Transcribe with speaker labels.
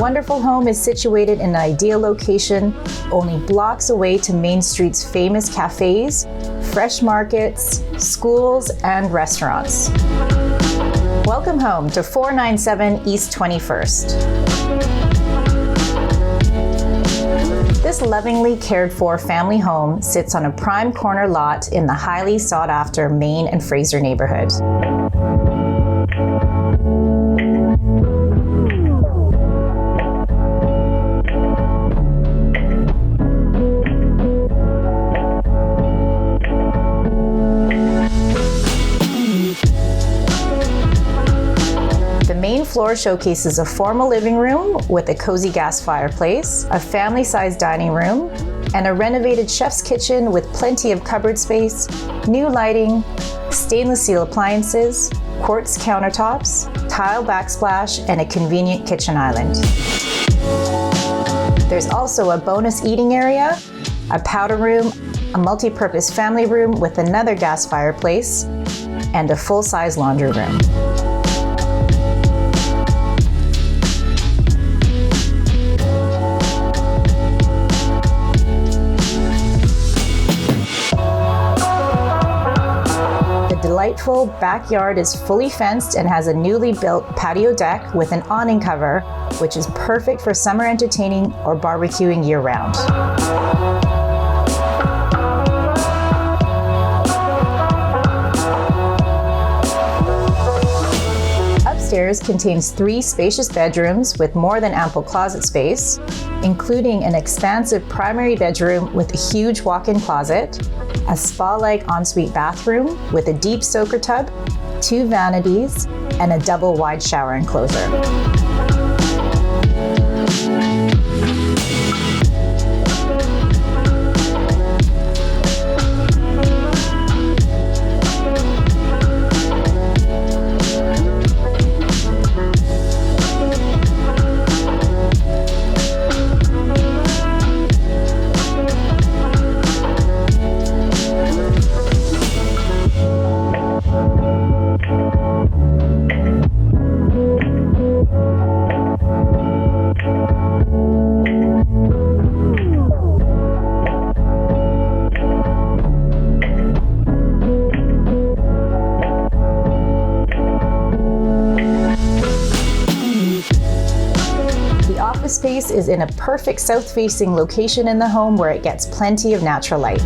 Speaker 1: wonderful home is situated in an ideal location, only blocks away to Main Street's famous cafes, fresh markets, schools, and restaurants. Welcome home to 497 East 21st. This lovingly cared for family home sits on a prime corner lot in the highly sought after Main and Fraser neighbourhood. The main floor showcases a formal living room with a cozy gas fireplace, a family-sized dining room, and a renovated chef's kitchen with plenty of cupboard space, new lighting, stainless steel appliances, quartz countertops, tile backsplash, and a convenient kitchen island. There's also a bonus eating area, a powder room, a multi-purpose family room with another gas fireplace, and a full-size laundry room. The delightful backyard is fully fenced and has a newly built patio deck with an awning cover, which is perfect for summer entertaining or barbecuing year-round. Upstairs contains 3 spacious bedrooms with more than ample closet space, including an expansive primary bedroom with a huge walk-in closet, a spa-like ensuite bathroom with a deep soaker tub, 2 vanities, and a double wide shower enclosure. The office space is in a perfect south-facing location in the home where it gets plenty of natural light.